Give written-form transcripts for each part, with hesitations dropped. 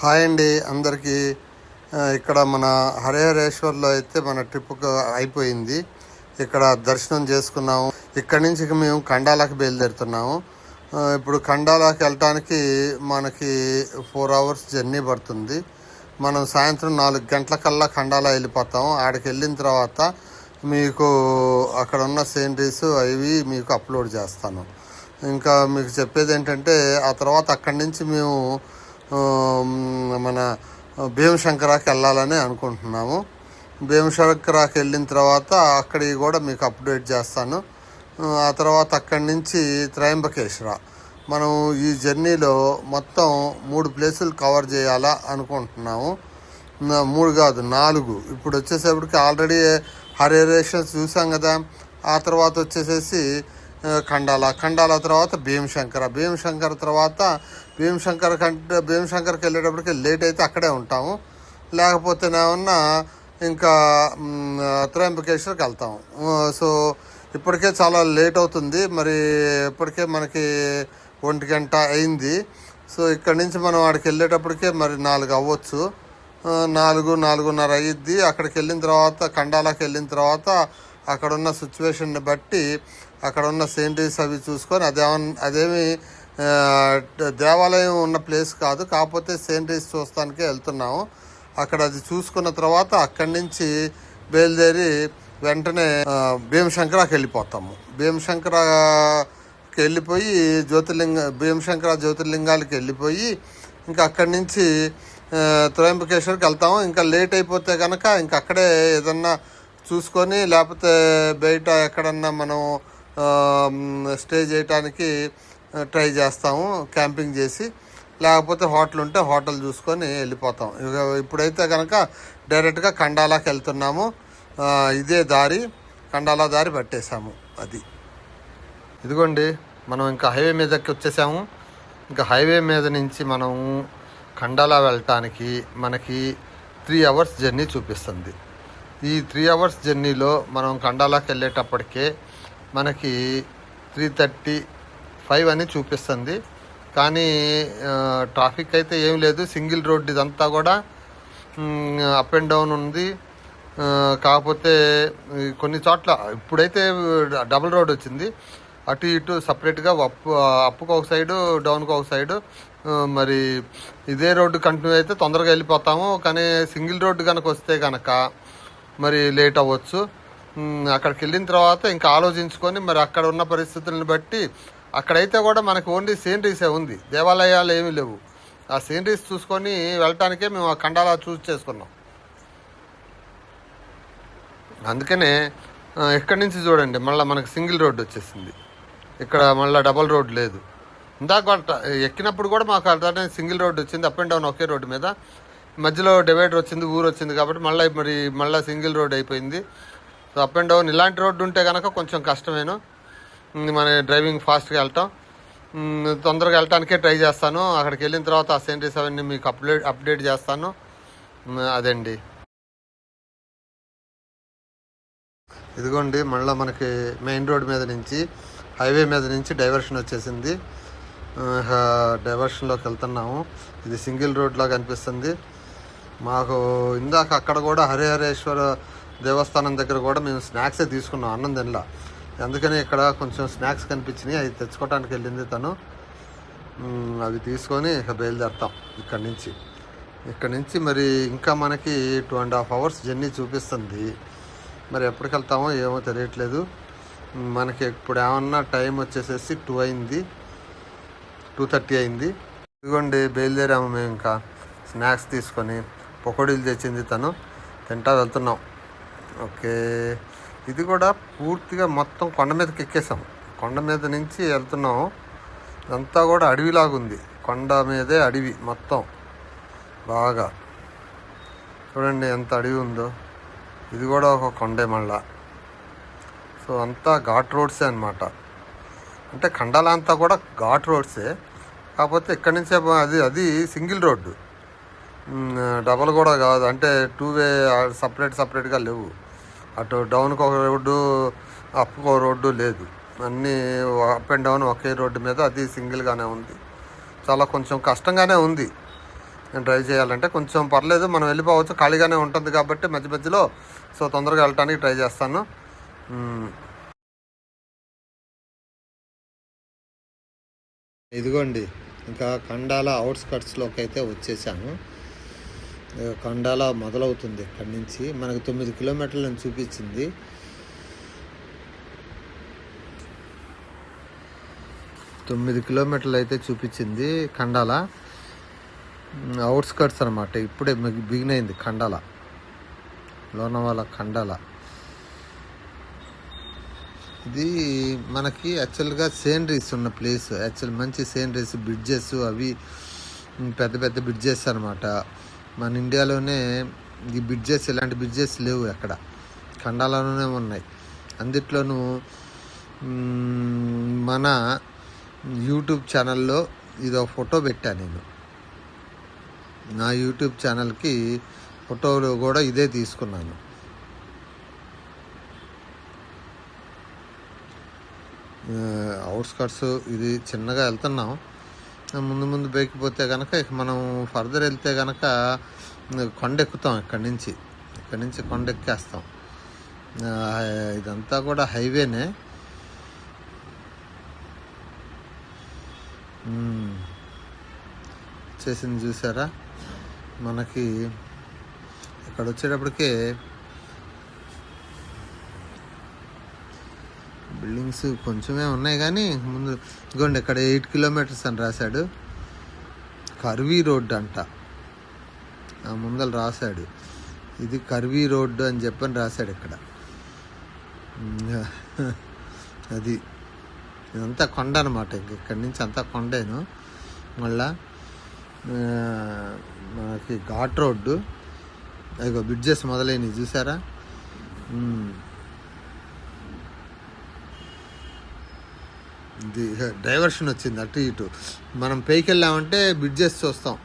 Hi అండి అందరికీ. ఇక్కడ మన హరిహరేశ్వర్లో అయితే మన ట్రిప్ అయిపోయింది. ఇక్కడ దర్శనం చేసుకున్నాము. ఇక్కడి నుంచి మేము ఖండాలాకి బయలుదేరుతున్నాము. ఇప్పుడు ఖండాలాకి వెళ్ళటానికి మనకి 4 hours జర్నీ పడుతుంది. మనం సాయంత్రం 4 గంటలకల్లా ఖండాలా వెళ్ళిపోతాము. ఆడికి వెళ్ళిన తర్వాత మీకు అక్కడ ఉన్న సీనరీస్ అవి మీకు అప్లోడ్ చేస్తాను. ఇంకా మీకు చెప్పేది ఏంటంటే ఆ తర్వాత అక్కడి నుంచి మేము మన భీమశంకరాకి వెళ్ళాలని అనుకుంటున్నాము. భీమశంకరాకి వెళ్ళిన తర్వాత అక్కడికి కూడా మీకు అప్డేట్ చేస్తాను. ఆ తర్వాత అక్కడి నుంచి త్రయంబకేశ్వర. మనం ఈ జర్నీలో మొత్తం 3 ప్లేసులు కవర్ చేయాలా అనుకుంటున్నాము. 3 కాదు 4. ఇప్పుడు వచ్చేసేపటికి ఆల్రెడీ హరిహరేశ్వర్ చూసాం కదా. ఆ తర్వాత వచ్చేసేసి ఖండాల తర్వాత భీమశంకర తర్వాత భీమశంకర్కి వెళ్ళేటప్పటికి లేట్ అయితే అక్కడే ఉంటాము. లేకపోతేనేమన్నా ఇంకా త్రయంబకేశ్వర్కి వెళ్తాము. సో ఇప్పటికే చాలా లేట్ అవుతుంది. మరి ఇప్పటికే మనకి 1 గంట అయింది. సో ఇక్కడి నుంచి మనం ఆడికి వెళ్ళేటప్పటికే మరి 4 అవ్వచ్చు. 4:30 అయ్యిద్ది. అక్కడికి వెళ్ళిన తర్వాత ఖండాలాకి వెళ్ళిన తర్వాత అక్కడ ఉన్న సిచ్యువేషన్ని బట్టి అక్కడ ఉన్న సీనరీస్ అవి చూసుకొని అదేమి దేవాలయం ఉన్న ప్లేస్ కాదు, కాకపోతే సీనరీస్ చూస్తానికే వెళ్తున్నాము. అక్కడ అది చూసుకున్న తర్వాత అక్కడి నుంచి బయలుదేరి వెంటనే భీమశంకరాకి వెళ్ళిపోతాము. భీమశంకరకి వెళ్ళిపోయి భీమశంకర జ్యోతిర్లింగాలకి వెళ్ళిపోయి ఇంకా అక్కడి నుంచి త్రయంబకేశ్వర్కి వెళ్తాము. ఇంకా లేట్ అయిపోతే కనుక ఇంకా అక్కడే ఏదన్నా చూసుకొని లేకపోతే బయట ఎక్కడన్నా మనం స్టే చేయడానికి ట్రై చేస్తాము, క్యాంపింగ్ చేసి. లేకపోతే హోటల్ ఉంటే హోటల్ చూసుకొని వెళ్ళిపోతాం. ఇప్పుడైతే కనుక డైరెక్ట్గా ఖండాలాకి వెళ్తున్నాము. ఇదే దారి, ఖండాలా దారి పట్టేశాము. అది ఇదిగోండి, మనం ఇంకా హైవే మీదకి వచ్చేసాము. ఇంకా హైవే మీద నుంచి మనం ఖండాలా వెళ్ళటానికి మనకి 3 hours జర్నీ చూపిస్తుంది. ఈ 3 hours జర్నీలో మనం ఖండాలాకి వెళ్ళేటప్పటికే మనకి 3:35 అని చూపిస్తుంది. కానీ ట్రాఫిక్ అయితే ఏం లేదు. సింగిల్ రోడ్ ఇదంతా కూడా అప్ అండ్ డౌన్ ఉంది. కాకపోతే కొన్ని చోట్ల ఇప్పుడైతే డబుల్ రోడ్ వచ్చింది. అటు ఇటు సపరేట్గా అప్పుకు ఒక సైడు, డౌన్కి ఒక సైడు. మరి ఇదే రోడ్డు కంటిన్యూ అయితే తొందరగా వెళ్ళిపోతాము. కానీ సింగిల్ రోడ్డు కనుక వస్తే కనుక మరి లేట్ అవ్వచ్చు. అక్కడికి వెళ్ళిన తర్వాత ఇంకా ఆలోచించుకొని మరి అక్కడ ఉన్న పరిస్థితులను బట్టి అక్కడైతే కూడా మనకి ఓన్లీ సీనరీసే ఉంది, దేవాలయాలు ఏమీ లేవు. ఆ సీనరీస్ చూసుకొని వెళ్ళటానికే మేము ఆ ఖండాలా చూస్ చేసుకున్నాం. అందుకనే ఇక్కడి నుంచి చూడండి మళ్ళీ మనకి సింగిల్ రోడ్డు వచ్చేసింది. ఇక్కడ మళ్ళీ డబల్ రోడ్ లేదు. ఇందాక ఎక్కినప్పుడు కూడా మాకు అర్థం సింగిల్ రోడ్డు వచ్చింది, up and down okay road మీద. మధ్యలో డివైడర్ వచ్చింది, ఊరు వచ్చింది కాబట్టి మళ్ళీ సింగిల్ రోడ్ అయిపోయింది. సో అప్ అండ్ డౌన్ ఇలాంటి రోడ్డు ఉంటే కనుక కొంచెం కష్టమేను మన డ్రైవింగ్ ఫాస్ట్గా వెళ్ళటం. తొందరగా వెళ్ళటానికే ట్రై చేస్తాను. అక్కడికి వెళ్ళిన తర్వాత ఆ సీనరీస్ అవన్నీ మీకు అప్డేట్ చేస్తాను. అదండి. ఇదిగోండి మళ్ళీ మనకి మెయిన్ రోడ్ మీద నుంచి హైవే మీద నుంచి డైవర్షన్ వచ్చేసింది. డైవర్షన్లోకి వెళ్తున్నాము. ఇది సింగిల్ రోడ్లా కనిపిస్తుంది మాకు. ఇందాక అక్కడ కూడా హరిహరేశ్వర దేవస్థానం దగ్గర కూడా మేము స్నాక్సే తీసుకున్నాం, అన్నం తినలా. అందుకని ఇక్కడ కొంచెం స్నాక్స్ కనిపించినాయి, అవి తెచ్చుకోవడానికి వెళ్ళింది తను. అవి తీసుకొని ఇక బయలుదేరుతాం ఇక్కడి నుంచి మరి ఇంకా మనకి 2.5 hours జర్నీ చూపిస్తుంది. మరి ఎప్పటికి వెళ్తామో ఏమో తెలియట్లేదు. మనకి ఇప్పుడు ఏమన్నా టైం వచ్చేసేసి 2 అయింది, 2:30 అయింది. ఇదిగోండి బయలుదేరాము మేము. ఇంకా స్నాక్స్ తీసుకొని పకోడీలు తెచ్చింది తను, తింటా వెళ్తున్నాం. ఓకే, ఇది కూడా పూర్తిగా మొత్తం కొండ మీదకి ఎక్కేసాం. కొండ మీద నుంచి వెళ్తున్నాం. ఇదంతా కూడా అడవిలాగుంది, కొండ మీదే అడవి మొత్తం. బాగా చూడండి ఎంత అడవి ఉందో. ఇది కూడా ఒక కొండే మళ్ళా. సో అంతా ఘాట్ రోడ్సే అనమాట. అంటే ఖండాలా అంతా కూడా ఘాట్ రోడ్సే, కాకపోతే ఇక్కడి నుంచే అది సింగిల్ రోడ్డు, డబల్ కూడా కాదు. అంటే 2 వే సపరేట్గా లేవు. అటు డౌన్కి ఒక రోడ్డు, అప్కి ఒక రోడ్డు లేదు. అన్నీ up and down okay road మీద, అది సింగిల్గానే ఉంది. చాలా కొంచెం కష్టంగానే ఉంది. డ్రైవ్ చేయాలంటే కొంచెం పర్లేదు, మనం వెళ్ళిపోవచ్చు, ఖాళీగానే ఉంటుంది కాబట్టి మధ్య మధ్యలో. సో తొందరగా వెళ్ళటానికి ట్రై చేస్తాను. ఇదిగోండి, ఇంకా కండాల అవుట్స్కట్స్లోకి అయితే వచ్చేసాము. కండాల మొదలవుతుంది ఇక్కడి నుంచి. మనకు 9 కిలోమీటర్లను చూపించింది. 9 కిలోమీటర్లు అయితే చూపించింది కండాల. అవుట్స్కట్స్ అనమాట. ఇప్పుడే బిగిన్ అయింది కండాల, లోనావాల కండాల. ఇది మనకి యాక్చువల్గా సేనరీస్ ఉన్న ప్లేస్. మంచి సేనరీస్, బ్రిడ్జెస్, అవి పెద్ద పెద్ద బ్రిడ్జెస్ అనమాట. మన ఇండియాలోనే ఈ బ్రిడ్జెస్, ఇలాంటి బ్రిడ్జెస్ లేవు ఎక్కడ, కండాలలోనే ఉన్నాయి. అందుట్లోనూ మన యూట్యూబ్ ఛానల్లో ఇదో ఫోటో పెట్టాను నేను. నా యూట్యూబ్ ఛానల్కి ఫోటోలు కూడా ఇదే తీసుకున్నాను. అవుట్స్కట్స్ ఇది చిన్నగా వెళ్తున్నాం. ముందు ముందు బైకిపోతే కనుక ఇక మనం ఫర్దర్ వెళ్తే కనుక కొండ ఎక్కుతాం. ఇక్కడి నుంచి కొండ ఎక్కేస్తాం. ఇదంతా కూడా హైవేనే. వచ్చేసింది చూసారా. మనకి ఇక్కడ వచ్చేటప్పటికే బిల్డింగ్స్ కొంచెమే ఉన్నాయి, కానీ ముందు ఇదిగోండి ఇక్కడ 8 కిలోమీటర్స్ అని రాశాడు. కర్వీ రోడ్డు అంట, ముందర రాశాడు. ఇది కర్వీ రోడ్డు అని చెప్పని రాశాడు ఇక్కడ. అది ఇదంతా కొండ అనమాట. ఇక్కడి నుంచి అంతా కొండేను. మళ్ళా మనకి ఘాట్ రోడ్డు, అదిగో బ్రిడ్జెస్ మొదలైనవి చూసారా. ఇది డైవర్షన్ వచ్చింది అటు ఇటు. మనం పైకి వెళ్ళామంటే బ్రిడ్జెస్ చూస్తాం.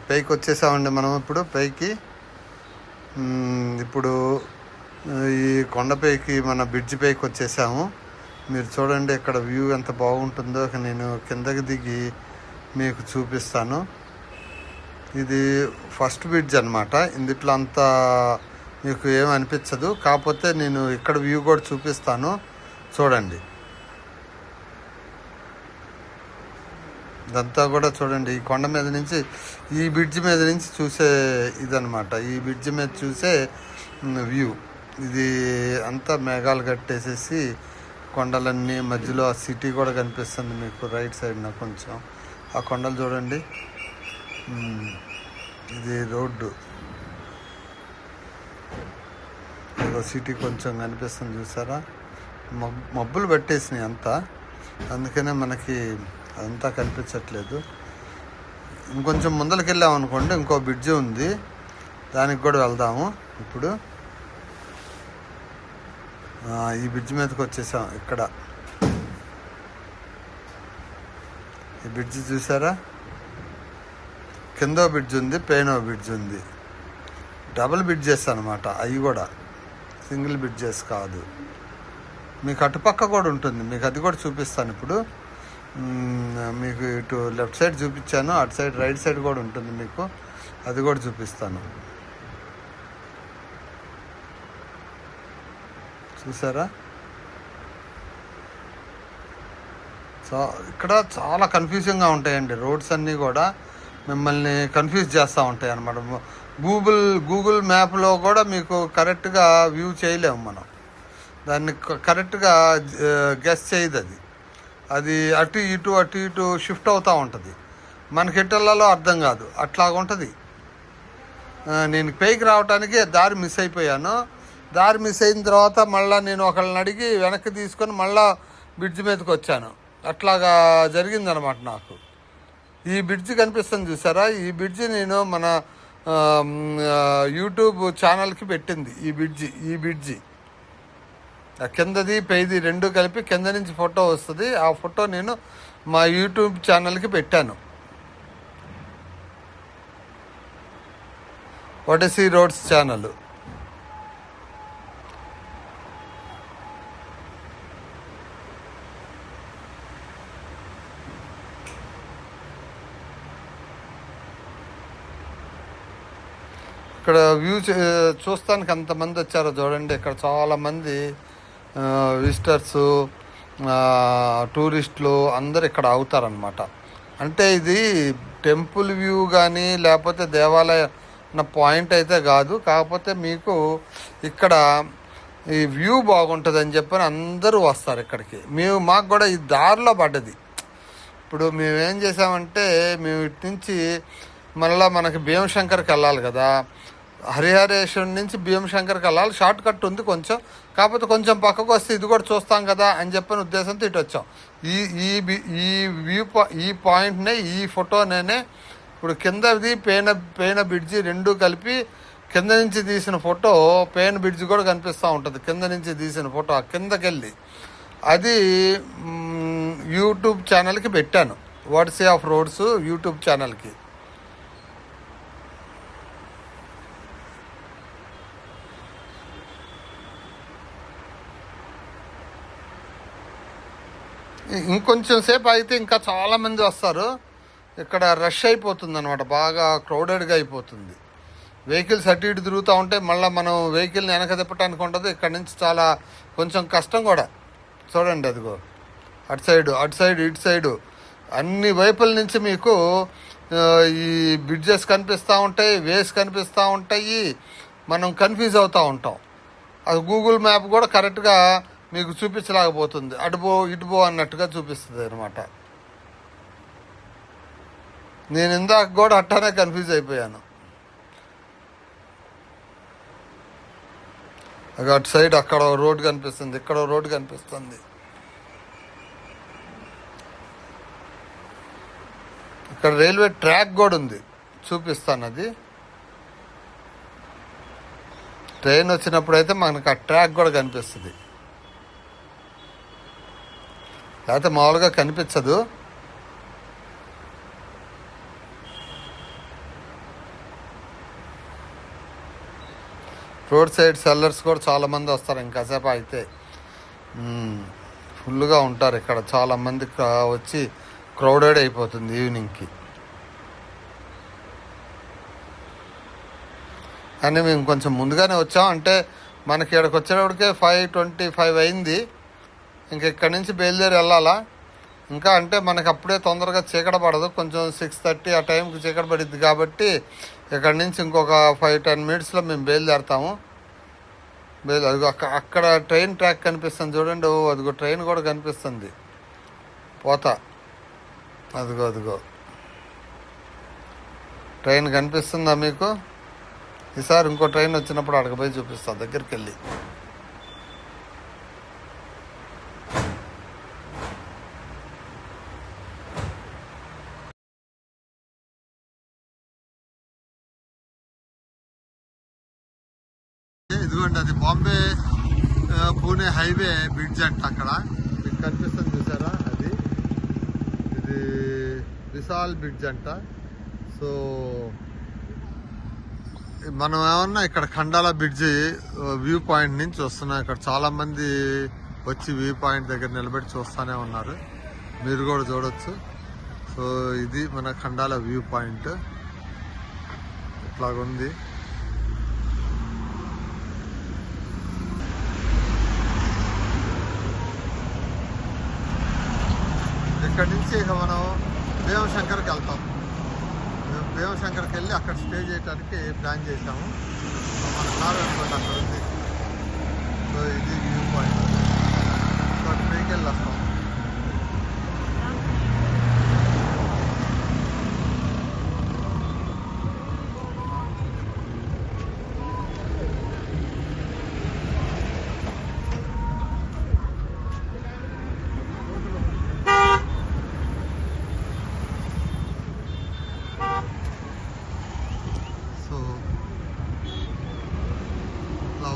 పైకి వచ్చేసామండి మనం ఇప్పుడు పైకి. ఇప్పుడు ఈ కొండపైకి, మన బ్రిడ్జ్ పైకి వచ్చేసాము. మీరు చూడండి ఇక్కడ వ్యూ ఎంత బాగుంటుందో. నేను కిందకి దిగి మీకు చూపిస్తాను. ఇది ఫస్ట్ బ్రిడ్జ్ అనమాట. ఇందుట్లో అంతా మీకు ఏమి అనిపించదు, కాకపోతే నేను ఇక్కడ వ్యూ కూడా చూపిస్తాను చూడండి. ఇదంతా కూడా చూడండి, ఈ కొండ మీద నుంచి, ఈ బ్రిడ్జ్ మీద నుంచి చూసే ఇదనమాట. ఈ బ్రిడ్జ్ మీద చూసే వ్యూ. ఇది అంతా మేఘాలు కట్టేసేసి కొండలన్నీ, మధ్యలో ఆ సిటీ కూడా కనిపిస్తుంది మీకు రైట్ సైడ్న కొంచెం. ఆ కొండలు చూడండి. ఇది రోడ్డు, ఇదిగో సిటీ కొంచెం కనిపిస్తుంది చూసారా. మబ్బులు పట్టేసినాయి అంతా, అందుకనే మనకి అదంతా కనిపించట్లేదు. ఇంకొంచెం ముందరికి వెళ్ళామనుకోండి, ఇంకో బ్రిడ్జ్ ఉంది, దానికి కూడా వెళ్దాము ఇప్పుడు. ఈ బ్రిడ్జ్ మీదకి వచ్చేసాం. ఇక్కడ ఈ బ్రిడ్జ్ చూసారా, కింద బ్రిడ్జ్ ఉంది, పైన బ్రిడ్జ్ ఉంది. డబుల్ బ్రిడ్జెస్ అనమాట అవి కూడా, సింగిల్ బ్రిడ్జెస్ కాదు. మీకు అటుపక్క కూడా ఉంటుంది, మీకు అది కూడా చూపిస్తాను ఇప్పుడు. మీకు ఇటు లెఫ్ట్ సైడ్ చూపించాను, అటు సైడ్ రైట్ సైడ్ కూడా ఉంటుంది మీకు, అది కూడా చూపిస్తాను. చూసారా. ఇక్కడ చాలా కన్ఫ్యూజింగ్గా ఉంటాయండి రోడ్స్ అన్నీ కూడా, మిమ్మల్ని కన్ఫ్యూజ్ చేస్తూ ఉంటాయి అన్నమాట. గూగుల్ మ్యాప్లో కూడా మీకు కరెక్ట్గా వ్యూ చేయలేము మనం, దాన్ని కరెక్ట్గా గెస్ చేయదు. అది అటు ఇటు షిఫ్ట్ అవుతూ ఉంటుంది. మనకి ఎట్టెళ్ళాలో అర్థం కాదు, అట్లాగుంటుంది. నేను పైకి రావడానికి దారి మిస్ అయిపోయాను. దారి మిస్ అయిన తర్వాత మళ్ళీ నేను ఒకళ్ళని అడిగి వెనక్కి తీసుకొని మళ్ళీ బ్రిడ్జ్ మీదకి వచ్చాను. అట్లాగా జరిగిందనమాట నాకు. ఈ బ్రిడ్జ్ కనిపిస్తుంది చూసారా, ఈ బ్రిడ్జ్ నేను మన యూట్యూబ్ ఛానల్కి పెట్టింది. ఈ బ్రిడ్జి కిందది పైది రెండు కలిపి కింద నుంచి ఫోటో వస్తుంది. ఆ ఫోటో నేను మా యూట్యూబ్ ఛానల్కి పెట్టాను. Odyssey roads channel. ఇక్కడ వ్యూ చూస్తానికి అంతమంది వచ్చారో చూడండి. ఇక్కడ చాలామంది విజిటర్సు, టూరిస్టులు అందరు ఇక్కడ అవుతారనమాట. అంటే ఇది టెంపుల్ వ్యూ కానీ లేకపోతే దేవాలయ పాయింట్ అయితే కాదు. కాకపోతే మీకు ఇక్కడ ఈ వ్యూ బాగుంటుందని చెప్పని అందరూ వస్తారు ఇక్కడికి. మాకు కూడా ఈ దారిలో పడ్డది. ఇప్పుడు మేమేం చేసామంటే మేము ఇటు నుంచి మళ్ళీ మనకి భీమశంకర్కి వెళ్ళాలి కదా, హరిహరేశ్వరం నుంచి భీమశంకర్కి వెళ్ళాలి. షార్ట్ కట్ ఉంది కొంచెం, కాకపోతే కొంచెం పక్కకు వస్తే ఇది కూడా చూస్తాం కదా అని చెప్పిన ఉద్దేశంతో ఇటు వచ్చాం. ఈ పాయింట్నే, ఈ ఫోటోనే ఇప్పుడు కిందది పేన బ్రిడ్జి రెండు కలిపి కింద నుంచి తీసిన ఫోటో, పేన బ్రిడ్జి కూడా కనిపిస్తూ ఉంటుంది. కింద నుంచి తీసిన ఫోటో ఆ కిందకి వెళ్ళి అది యూట్యూబ్ ఛానల్కి పెట్టాను, ఒడిసీ ఆఫ్ రోడ్స్ యూట్యూబ్ ఛానల్కి. ఇంకొంచెం సేపు అయితే ఇంకా చాలామంది వస్తారు. ఇక్కడ రష్ అయిపోతుంది అనమాట, బాగా క్రౌడెడ్గా అయిపోతుంది. వెహికల్స్ అటు ఇటు తిరుగుతూ ఉంటే మళ్ళీ మనం వెహికల్ని వెనక తిప్పడానికి ఉంటుంది. ఇక్కడ నుంచి చాలా కొంచెం కష్టం కూడా. చూడండి అదిగో అటు సైడ్ ఇటు సైడు అన్ని వైపుల నుంచి మీకు ఈ బ్రిడ్జెస్ కనిపిస్తూ ఉంటాయి, వేస్ కనిపిస్తూ ఉంటాయి. మనం కన్ఫ్యూజ్ అవుతూ ఉంటాం. అది గూగుల్ మ్యాప్ కూడా కరెక్ట్గా మీకు చూపించలేకపోతుంది. ఇటు పో అన్నట్టుగా చూపిస్తుంది అనమాట. నేను ఇందాక కూడా అట్టానే కన్ఫ్యూజ్ అయిపోయాను. అటు సైడ్ అక్కడ రోడ్డు కనిపిస్తుంది, ఇక్కడ రోడ్డు కనిపిస్తుంది. ఇక్కడ రైల్వే ట్రాక్ కూడా ఉంది, చూపిస్తాను. అది ట్రైన్ వచ్చినప్పుడు అయితే మనకు ఆ ట్రాక్ కూడా కనిపిస్తుంది, లేకపోతే మామూలుగా కనిపించదు. రోడ్ సైడ్ సెల్లర్స్ కూడా చాలామంది వస్తారు. ఇంకాసేపు అయితే ఫుల్గా ఉంటారు ఇక్కడ. చాలామంది వచ్చి క్రౌడెడ్ అయిపోతుంది ఈవినింగ్కి. కానీ మేము కొంచెం ముందుగానే వచ్చాం. అంటే మనకి ఇక్కడికి వచ్చేటప్పటికే 5:25 అయింది. ఇంక ఇక్కడి నుంచి బయలుదేరి వెళ్ళాలా. ఇంకా అంటే మనకి అప్పుడే తొందరగా చీకట పడదు, కొంచెం 6:30 ఆ టైంకి చీకట పడిద్ది. కాబట్టి ఇక్కడి నుంచి ఇంకొక 5-10 మినిట్స్లో మేము బయలుదేరుతాము. అదిగో అక్కడ ట్రైన్ ట్రాక్ కనిపిస్తుంది చూడండి. అదిగో ట్రైన్ కూడా కనిపిస్తుంది పోతా. అదిగో ట్రైన్ కనిపిస్తుందా మీకు? ఈసారి ఇంకో ట్రైన్ వచ్చినప్పుడు అక్కడికి పోయి చూపిస్తా దగ్గరికి వెళ్ళి. ఇదిగోండి అది బాంబే పూణే హైవే బ్రిడ్జ్ అంట. అక్కడ మీకు కనిపిస్తుంది చూసారా, ఇది విశాల్ బ్రిడ్జ్ అంట. సో మనం ఏమన్నా ఇక్కడ ఖండాల బ్రిడ్జి వ్యూ పాయింట్ నుంచి వస్తున్నాం. ఇక్కడ చాలామంది వచ్చి వ్యూ పాయింట్ దగ్గర నిలబెట్టి చూస్తూనే ఉన్నారు, మీరు కూడా చూడొచ్చు. సో ఇది మన ఖండాల వ్యూ పాయింట్ ఇట్లాగుంది. ఇక్కడ నుంచి ఇక మనం భీమశంకర్కి వెళ్తాం. మేము భీమశంకర్కి వెళ్ళి అక్కడ స్టే చేయడానికి ప్లాన్ చేసాము. మన కారు అనుకోండి అక్కడ ఉంది. సో ఇది వ్యూ పాయింట్. సో ట్రైన్కి వెళ్ళి వస్తాం.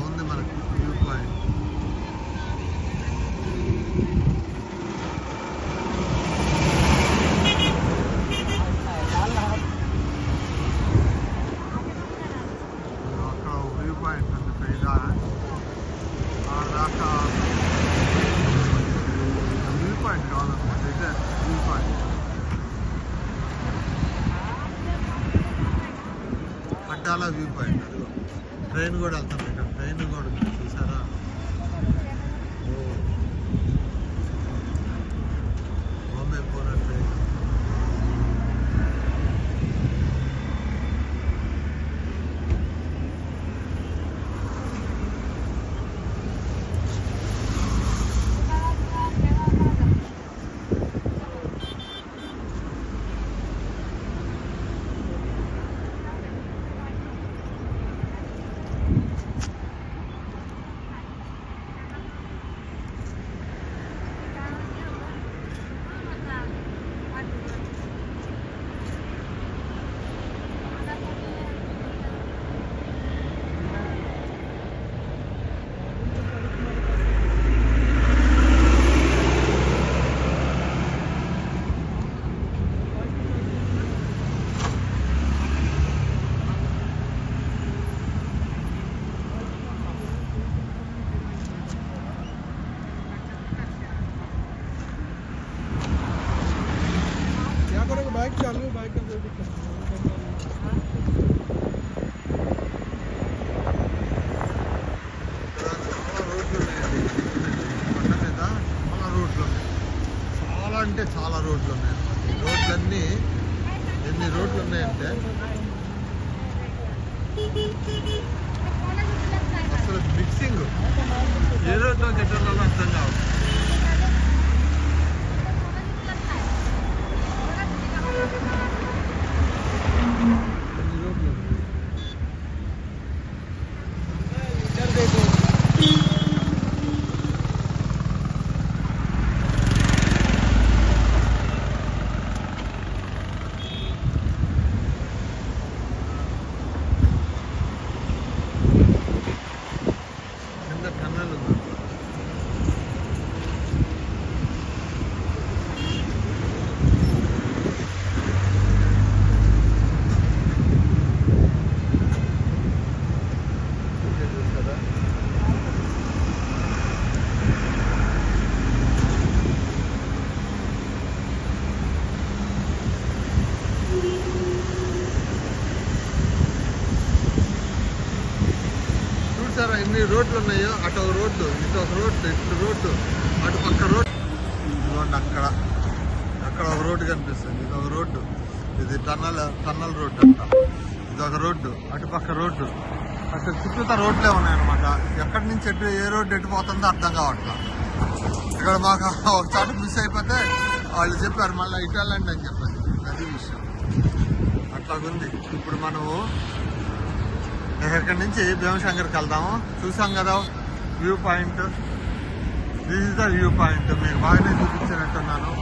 ఉంది మనకి వ్యూ పాయింట్. View point. పట్టాల వ్యూ పాయింట్. అదిగో ట్రైన్ కూడా వెళ్తాం ఇక్కడ. ట్రైన్ కూడా ఉంది చూసారా. బాంబే పోరా ట్రైన్. बाइक चालू बाइक का చాలా అంటే చాలా రోడ్లు ఉన్నాయి. ఈ రోడ్లన్నీ ఎన్ని రోడ్లు ఉన్నాయంటే అసలు మిక్సింగ్ ఏ రోడ్లో గెటర్లో అర్థం కావు. చూసారా ఎన్ని రోడ్లు ఉన్నాయో. అటు ఒక రోడ్డు, ఇటు ఒక రోడ్డు, ఇటు రోడ్డు, అటు పక్క రోడ్డు. ఇదిగోండి అక్కడ అక్కడ ఒక రోడ్డు కనిపిస్తుంది. ఇది ఒక రోడ్డు, ఇది టన్నల్ రోడ్డు అంట. ఇది ఒక రోడ్డు, అటు పక్క రోడ్డు. అసలు చుట్టూతా రోడ్లే ఉన్నాయన్నమాట. ఎక్కడి నుంచి ఎటు ఏ రోడ్డు ఎటు పోతుందో అర్థం కావట్లా. ఇక్కడ మాకు ఒక చోట మిస్ అయిపోతే వాళ్ళు చెప్పారు మళ్ళీ ఇటు వెళ్ళండి అని చెప్పారు. అది విషయం అట్లాగుంది. ఇప్పుడు మనము ఇక్కడి నుంచి భీమశంకర్కి వెళ్దాము. చూసాం కదా view point. This is the view point. మీకు బాగానే చూపించినట్టున్నాను.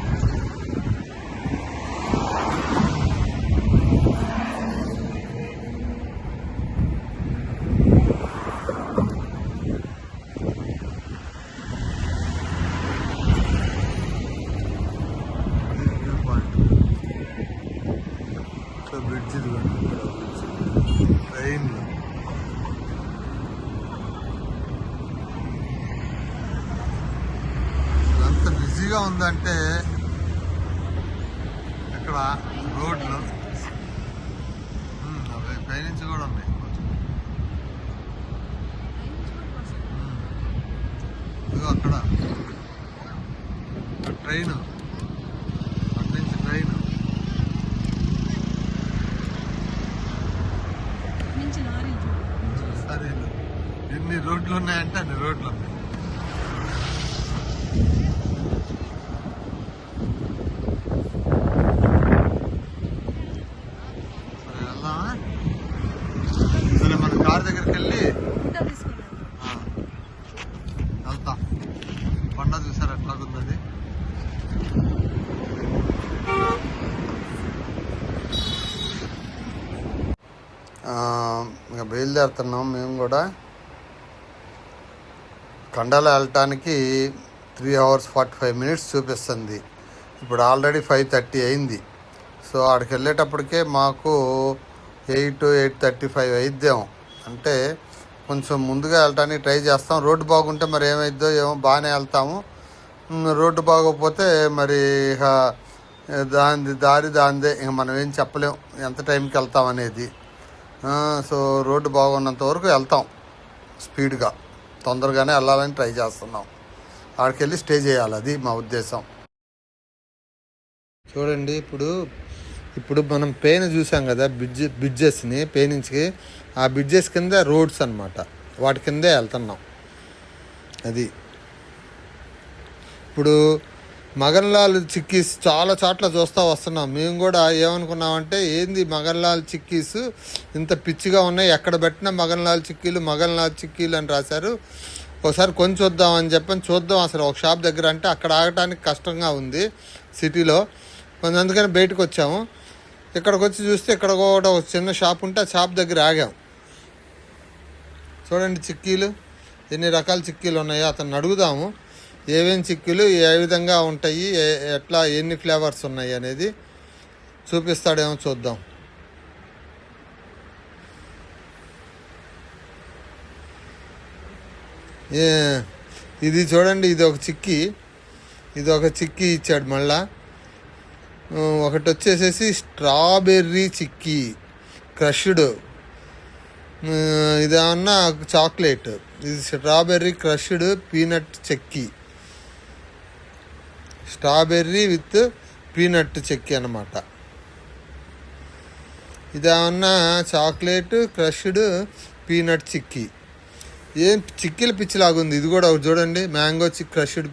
View point. సో బ్రిడ్జ్ ఇది ట్రైన్. ఎంత బిజీగా ఉందంటే ఇక్కడ రోడ్లు అవి పైనుంచి కూడా ఉన్నాయి. ఇదిగో అక్కడ ట్రైన్, అటు నుంచి ట్రైన్. సరే ఎన్ని రోడ్లు ఉన్నాయంటే అన్ని రోడ్లు ఉన్నాయి. సరే వెళ్దామా? సరే మన కార్ దగ్గరికి వెళ్ళి వెళ్తాం. కొండ చూసారు ఎట్లాగుంది అది. ఇంకా బయలుదేరుతున్నాం మేము కూడా. కండల వెళ్ళటానికి 3 hours 45 minutes చూపిస్తుంది. ఇప్పుడు ఆల్రెడీ 5:30 అయింది. సో ఆడికి వెళ్ళేటప్పటికే మాకు 8-8:35 అయిద్దాం. అంటే కొంచెం ముందుగా వెళ్ళటానికి ట్రై చేస్తాం. రోడ్డు బాగుంటే మరి ఏమైద్దో ఏమో, బాగానే వెళ్తాము. రోడ్డు బాగోకపోతే మరి దారి దాందే, ఇంక మనం ఏం చెప్పలేం ఎంత టైంకి వెళ్తాం అనేది. సో రోడ్డు బాగున్నంత వరకు వెళ్తాం స్పీడ్గా, తొందరగానే వెళ్ళాలని ట్రై చేస్తున్నాం. అక్కడికి వెళ్ళి స్టే చేయాలి, అది మా ఉద్దేశం. చూడండి, ఇప్పుడు మనం పెయిన్ చూసాం కదా, బ్రిడ్జెస్ని పెయినింగ్స్కి, ఆ బ్రిడ్జెస్ కింద రోడ్స్ అన్నమాట, వాటి కిందే వెళ్తున్నాం. అది ఇప్పుడు మగన్లాల్ చిక్కీస్ చాలా చోట్ల చూస్తూ వస్తున్నాం. మేము కూడా ఏమనుకున్నామంటే, ఏంది మగన్లాల్ చిక్కీస్ ఇంత పిచ్చిగా ఉన్నాయి, ఎక్కడ పెట్టినా మగన్లాల్ చిక్కీలు అని రాశారు. ఒకసారి కొంచెం చూద్దామని చూద్దాం అసలు ఒక షాప్ దగ్గర, అంటే అక్కడ ఆగటానికి కష్టంగా ఉంది సిటీలో కొంచెం, అందుకని బయటకు వచ్చాము. ఇక్కడికి వచ్చి చూస్తే ఇక్కడ కూడా ఒక చిన్న షాప్ ఉంటే ఆ షాప్ దగ్గర ఆగాం. చూడండి చిక్కీలు, ఎన్ని రకాల చిక్కీలు ఉన్నాయో అతన్ని అడుగుదాము. ఏమేమి చిక్కీలు ఏ విధంగా ఉంటాయి, ఎట్లా ఎన్ని ఫ్లేవర్స్ ఉన్నాయి అనేది చూపిస్తాడేమో చూద్దాం. ఇది చూడండి, ఇది ఒక చిక్కీ ఇచ్చాడు. మళ్ళా ఒకటి వచ్చేసేసి స్ట్రాబెర్రీ చిక్కీ క్రష్డ్, ఇదేమన్నా చాక్లెట్. ఇది strawberry crushed peanut chikki, strawberry with peanut chikki అన్నమాట. ఇదేమన్నా చాక్లెట్ క్రష్డ్ పీనట్ చిక్కీ. ఏం చిక్కీల పిచ్చిలాగుంది. ఇది కూడా ఒకటి చూడండి, మ్యాంగో క్రష్డ్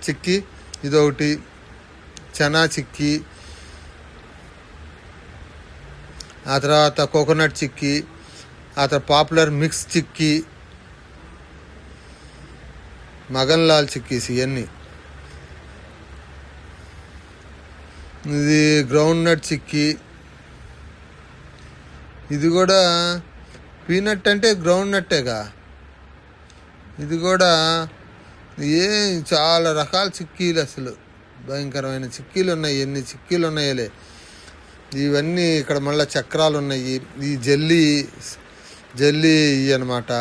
చిక్కీ. ఇదొకటి చనా చిక్కీ, ఆ తర్వాత కోకోనట్ చిక్కీ, ఆ తర్వాత పాపులర్ మిక్స్ చిక్కీ, మగన్లాల్ చిక్కీస్ ఇవన్నీ. ఇది గ్రౌండ్ నట్ చిక్కీ. ఇది కూడా పీనట్ అంటే గ్రౌండ్ నట్టేగా. ఇది కూడా చాలా రకాల చిక్కీలు, అసలు భయంకరమైన చిక్కీలు ఉన్నాయి. ఎన్ని చిక్కీలు ఉన్నాయలే. ఇవన్నీ ఇక్కడ మళ్ళీ చక్రాలు ఉన్నాయి. ఈ జల్లీ ఇవి అనమాట.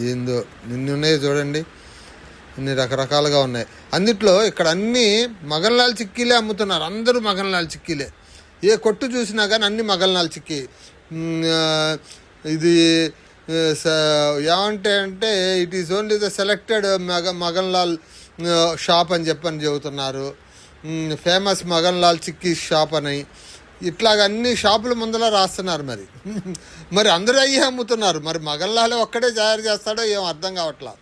ఏందో నిన్ను ఉన్నాయి చూడండి, ఇన్ని రకరకాలుగా ఉన్నాయి. అన్నిట్లో ఇక్కడ అన్నీ మగన్లాల్ చిక్కీలే అమ్ముతున్నారు. అందరూ మగన్లాల్ చిక్కీలే. ఏ కొట్టు చూసినా కానీ అన్ని మగన్లాల్ చిక్కీ. ఇది ఏమంటే అంటే it is only the selected Maganlal shop అని చెబుతున్నారు. ఫేమస్ మగన్లాల్ చిక్కీ షాప్ అని ఇట్లాగ అన్ని షాపుల ముందర రాస్తున్నారు. మరి అందరూ అయ్యి అమ్ముతున్నారు. మరి మగన్లాల్ ఒక్కడే తయారు చేస్తాడో ఏం అర్థం కావట్లా.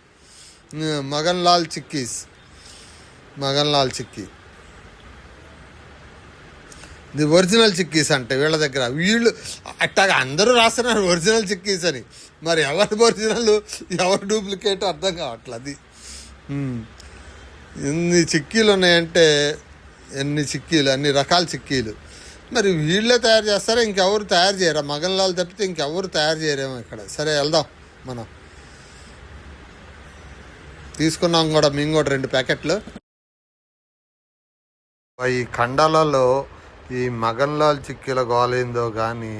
మగన్లాల్ చిక్కీ ఇది ఒరిజినల్ చిక్కీస్ అంటే వీళ్ళ దగ్గర. వీళ్ళు అట్టాగా అందరూ రాస్తున్నారు ఒరిజినల్ చిక్కీస్ అని. మరి ఎవరు ఒరిజినల్ ఎవరు డూప్లికేట్ అర్థం కావట్లేదు. అది ఎన్ని చిక్కీలు ఉన్నాయంటే, అన్ని రకాల చిక్కీలు. మరి వీళ్ళే తయారు చేస్తారా, ఇంకెవరు తయారు చేయరా? మగన్లాల్ తప్పితే ఇంకెవరు తయారు చేయరేమో ఇక్కడ. సరే వెళ్దాం మనం. తీసుకున్నాం కూడా మేము కూడా 2 ప్యాకెట్లు. ఈ ఖండాలలో ఈ మగన్లాల్ చిక్కీల గోలేందో కానీ,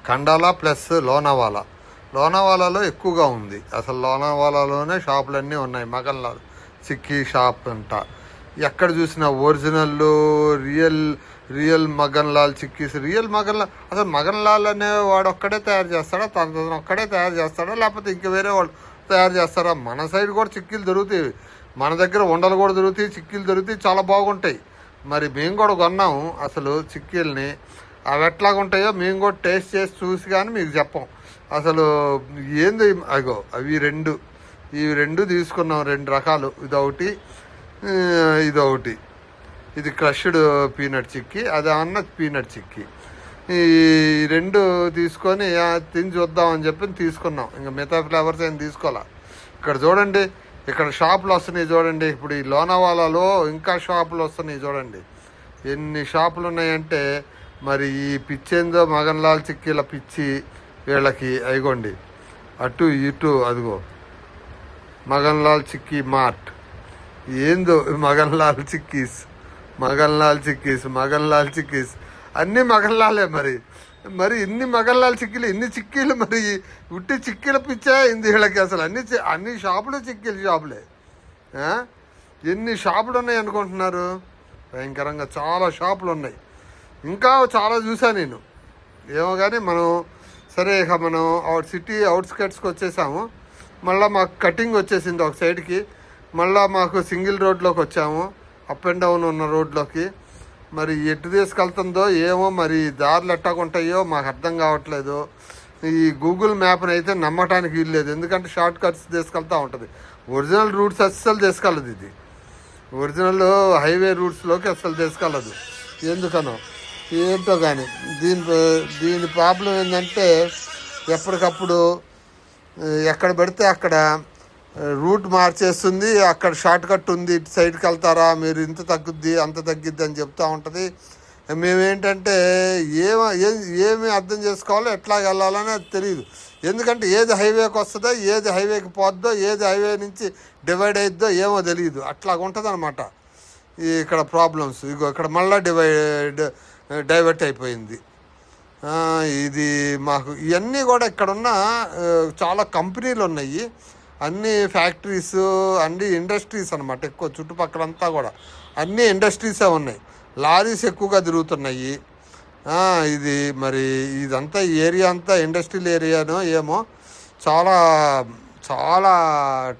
ఖండాలా ప్లస్ లోనావాలాలో ఎక్కువగా ఉంది. అసలు లోనావాలాలోనే షాపులన్నీ ఉన్నాయి మగన్లాల్ చిక్కీ షాప్ అంట. ఎక్కడ చూసినా ఒరిజినల్ రియల్ మగన్లాల్ చిక్కీస్. అసలు మగన్లాల్ అనే వాడు ఒక్కడే తయారు చేస్తాడా, తన ఒక్కడే తయారు చేస్తాడా, లేకపోతే ఇంక వేరే వాళ్ళు తయారు చేస్తారా? మన సైడ్ కూడా చిక్కీలు దొరుకుతాయి, మన దగ్గర ఉండలు కూడా దొరుకుతాయి, చిక్కీలు దొరుకుతాయి, చాలా బాగుంటాయి. మరి మేము కూడా కొన్నాము అసలు చిక్కీలని. అవి ఎట్లాగా ఉంటాయో మేము కూడా టేస్ట్ చేసి చూసి కానీ మీకు చెప్పాం. అసలు ఏంది అగో ఇవి రెండు తీసుకున్నాం, 2 రకాలు. ఇదొకటి ఇది క్రష్డ్ పీనట్ చిక్కీ, అదేమన్నా పీనట్ చిక్కీ. ఈ 2 తీసుకొని తిని చూద్దామని తీసుకున్నాం. ఇంకా మిగతా ఫ్లేవర్స్ ఏం తీసుకోవాలా. ఇక్కడ చూడండి, ఇక్కడ షాపులు వస్తున్నాయి చూడండి. ఇప్పుడు ఈ లోనావాలాలో ఇంకా షాపులు వస్తున్నాయి చూడండి. ఎన్ని షాపులు ఉన్నాయంటే, మరి ఈ పిచ్చేందో మగన్లాల్ చిక్కీల పిచ్చి వీళ్ళకి. అయిగోండి అటు ఇటు, అదిగో మగన్లాల్ చిక్కీ మార్ట్. ఏందో మగన్లాల్ చిక్కీస్ అన్నీ మగన్లాలే. మరి మరి ఇన్ని మగళ్ళాల చిక్కీలు, ఇన్ని చిక్కీలు, మరి ఉట్టి చిక్కీల పిచ్చా ఇంది వీళ్ళకి అసలు. అన్ని షాపులు చిక్కీలు షాపులే. ఎన్ని షాపులు ఉన్నాయి అనుకుంటున్నారు? భయంకరంగా చాలా షాపులు ఉన్నాయి. ఇంకా చాలా చూసా నేను. ఏమో కానీ మనం సరే ఇక మనం సిటీ అవుట్స్కట్స్కి వచ్చేసాము. మళ్ళీ మాకు కటింగ్ వచ్చేసింది ఒక సైడ్కి. మళ్ళీ మాకు సింగిల్ రోడ్లోకి వచ్చాము, అప్ అండ్ డౌన్ ఉన్న రోడ్లోకి. మరి ఎటు తీసుకెళ్తుందో ఏమో, మరి దారులు ఎట్టాగుంటాయో మాకు అర్థం కావట్లేదు. ఈ గూగుల్ మ్యాప్ని అయితే నమ్మటానికి వీల్లేదు, ఎందుకంటే షార్ట్ కట్స్ తీసుకెళ్తూ ఉంటుంది. ఒరిజినల్ రూట్స్ అస్సలు తీసుకెళ్ళదు ఇది. ఒరిజినల్ హైవే రూట్స్లోకి అస్సలు తీసుకెళ్ళదు. ఎందుకనో ఏంటో కానీ దీని ప్రాబ్లం ఏంటంటే ఎప్పటికప్పుడు ఎక్కడ పడితే అక్కడ రూట్ మార్చేస్తుంది. అక్కడ షార్ట్ కట్ ఉంది, ఇటు సైడ్కి వెళ్తారా మీరు, ఇంత తగ్గుద్ది అంత తగ్గిద్ది అని చెప్తూ ఉంటుంది. మేమేంటంటే ఏమి అర్థం చేసుకోవాలో ఎట్లా వెళ్ళాలని అది తెలియదు. ఎందుకంటే ఏది హైవేకి వస్తుందో, ఏది హైవేకి పోద్దో, ఏది హైవే నుంచి డివైడ్ అయిద్దో ఏమో తెలియదు. అట్లాగ ఉంటుంది అనమాట ఇక్కడ ప్రాబ్లమ్స్. ఇగో ఇక్కడ మళ్ళీ డైవర్ట్ అయిపోయింది. ఇది మాకు ఇవన్నీ కూడా ఇక్కడున్న చాలా కంపెనీలు ఉన్నాయి, అన్ని ఫ్యాక్టరీస్, అన్ని ఇండస్ట్రీస్ అనమాట. ఎక్కువ చుట్టుపక్కలంతా కూడా అన్ని ఇండస్ట్రీసే ఉన్నాయి. లారీస్ ఎక్కువగా తిరుగుతున్నాయి. ఇది మరి ఇదంతా ఏరియా అంతా ఇండస్ట్రియల్ ఏరియానో ఏమో. చాలా చాలా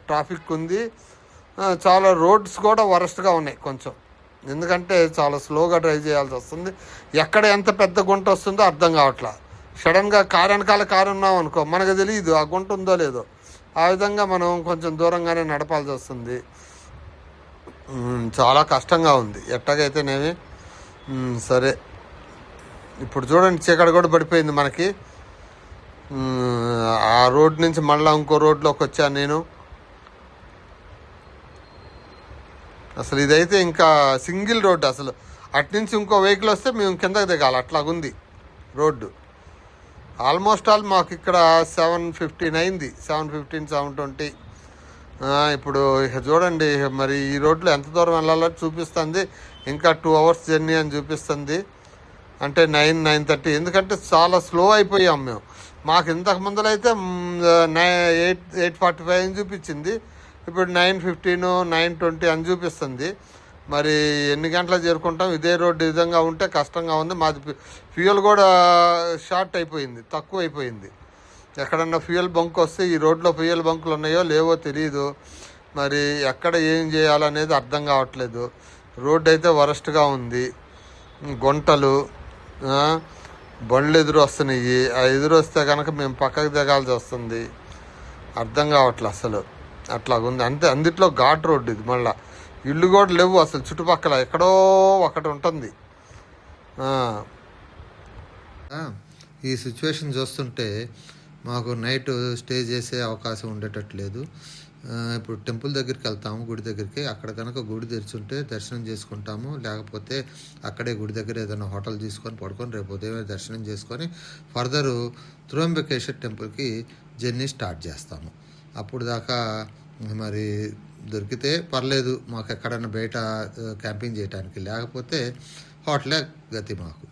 ట్రాఫిక్ ఉంది. చాలా రోడ్స్ కూడా వరస్ట్గా ఉన్నాయి కొంచెం, ఎందుకంటే చాలా స్లోగా డ్రైవ్ చేయాల్సి వస్తుంది. ఎక్కడ ఎంత పెద్ద గుంట వస్తుందో అర్థం కావట్లా. సడన్గా కారు వెనకాల కారు ఉన్నాం అనుకో, మనకు తెలియదు ఆ గుంట ఉందో లేదో. ఆ విధంగా మనం కొంచెం దూరంగానే నడపాల్సి వస్తుంది. చాలా కష్టంగా ఉంది ఎట్టగైతేనేమి. సరే, ఇప్పుడు చూడండి చీకటి కూడా పడిపోయింది మనకి. ఆ రోడ్ నుంచి మళ్ళీ ఇంకో రోడ్లోకి వచ్చాను నేను. అసలు ఇదైతే ఇంకా సింగిల్ రోడ్డు. అసలు అట్నుంచి ఇంకో వెహికల్ వస్తే మేము కిందకి దిగాలి, అట్లాగుంది రోడ్డు. ఆల్మోస్ట్ ఆల్ మాకు ఇక్కడ 7:15 అయింది, 7:15, 7:20. ఇప్పుడు ఇక చూడండి మరి ఈ రోడ్లో ఎంత దూరం వెళ్ళాలో చూపిస్తుంది. ఇంకా 2 hours జర్నీ అని చూపిస్తుంది. అంటే 9:30. ఎందుకంటే చాలా స్లో అయిపోయాం మేము. మాకు ఇంతకు ముందరైతే 8:45 అని చూపించింది, ఇప్పుడు 9:15, 9:20 అని చూపిస్తుంది. మరి ఎన్ని గంటలకు చేరుకుంటాం? ఇదే రోడ్డు విధంగా ఉంటే కష్టంగా ఉంది. మాది ఫ్యూయల్ కూడా షార్ట్ అయిపోయింది, తక్కువ అయిపోయింది. ఎక్కడన్నా ఫ్యూయల్ బంక్ వస్తే, ఈ రోడ్లో ఫ్యూయల్ బంకులు ఉన్నాయో లేవో తెలియదు. మరి ఎక్కడ ఏం చేయాలనేది అర్థం కావట్లేదు. రోడ్డు అయితే వరస్ట్గా ఉంది. గుంటలు, బండ్లు ఎదురు వస్తున్నాయి. ఆ ఎదురు వస్తే కనుక మేము పక్కకు దిగాల్సి వస్తుంది. అర్థం కావట్లేదు అసలు. అట్లాగుంది. అందుట్లో ఘాట్ రోడ్డు ఇది. మళ్ళీ ఇల్లు కూడా లేవు అసలు చుట్టుపక్కల, ఎక్కడో ఒకటి ఉంటుంది. ఈ సిచ్యువేషన్ చూస్తుంటే మాకు నైట్ స్టే చేసే అవకాశం ఉండేటట్లేదు. ఇప్పుడు టెంపుల్ దగ్గరికి వెళ్తాము, గుడి దగ్గరికి. అక్కడ కనుక గుడి తెరిచుంటే దర్శనం చేసుకుంటాము, లేకపోతే అక్కడే గుడి దగ్గర ఏదైనా హోటల్ తీసుకొని పడుకొని రేపు ఉదయమే దర్శనం చేసుకొని ఫర్దరు త్రయంబకేశ్వర్ టెంపుల్కి జర్నీ స్టార్ట్ చేస్తాము. అప్పుడు దాకా మరి దొరికితే పర్లేదు మాకు ఎక్కడైనా బయట క్యాంపింగ్ చేయడానికి, లేకపోతే హోటలే గతి మాకు.